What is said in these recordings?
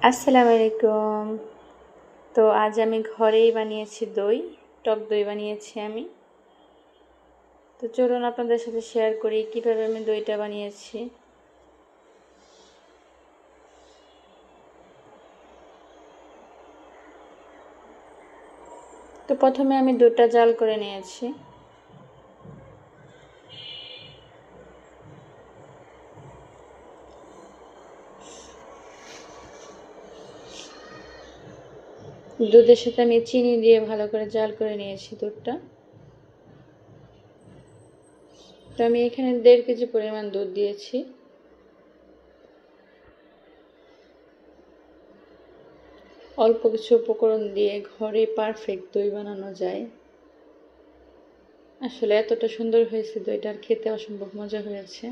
আসসালামু আলাইকুম। তো আজ আমি ঘরেই বানিয়েছি দই, টক দই বানিয়েছি আমি। তো চলুন আপনাদের সাথে শেয়ার করি কিভাবে আমি দইটা বানিয়েছি। তো প্রথমে আমি দুধটা জাল করে নিয়েছি। দুধের সাথে আমি চিনি দিয়ে ভালো করে জাল করে নিয়েছি দুধটা। তো আমি এখানে 1.5 কেজি পরিমাণ দুধ দিয়েছি। অল্প কিছু উপকরণ দিয়ে ঘরে পারফেক্ট দই বানানো যায়। আসলে এতটা সুন্দর হয়েছে দইটা, আর খেতে অসম্ভব মজা হয়েছে।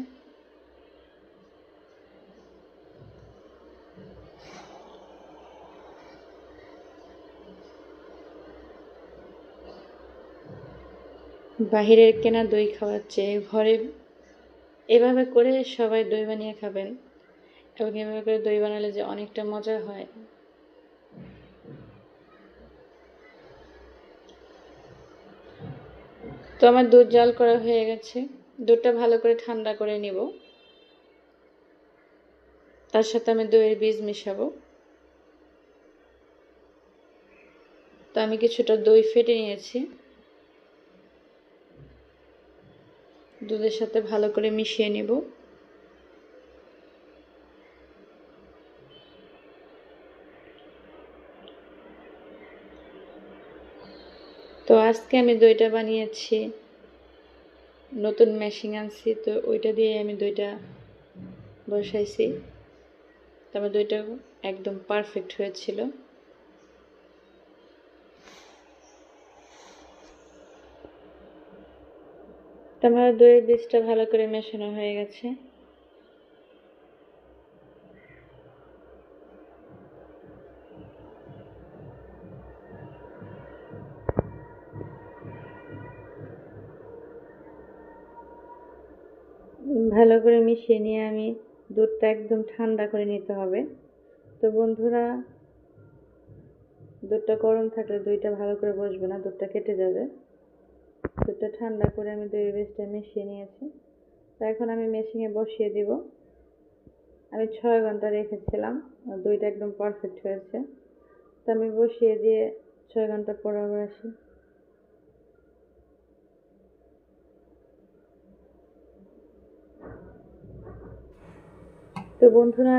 বাহিরের কেনা দই খাওয়ার চেয়ে ঘরে এভাবে করে সবাই দই বানিয়ে খাবেন, এবং এভাবে করে দই বানালে যে অনেকটা মজা হয়। তো আমার দুধ জাল করা হয়ে গেছে। দুধটা ভালো করে ঠান্ডা করে নিব। তার সাথে আমি দইয়ের বীজ মিশাবো। তো আমি কিছুটা দই ফেটে নিয়েছি, দুধের সাথে ভালো করে মিশিয়ে নিব। তো আজকে আমি দইটা বানিয়েছি, নতুন মেশিন আনছি, তো ওইটা দিয়ে আমি দইটা বসাইছি। তারপর দইটা একদম পারফেক্ট হয়েছিল। আমার দইয়ের বীজটা ভালো করে মেশানো হয়ে গেছে। ভালো করে মিশিয়ে নিয়ে আমি দুধটা একদম ঠান্ডা করে নিতে হবে। তো বন্ধুরা, দুধটা গরম থাকলে দইটা ভালো করে বসবে না, দুধটা কেটে যাবে। দুধটা ঠান্ডা করে আমি দইয়ের বীজটা মিশিয়ে নিয়েছি। তো এখন আমি মেশিনে বসিয়ে দিব। আমি 6 ঘন্টা রেখেছিলাম, দইটা একদম পারফেক্ট হয়েছে। তো আমি বসিয়ে দিয়ে 6 ঘন্টা পর আবার আসি। তো বন্ধুরা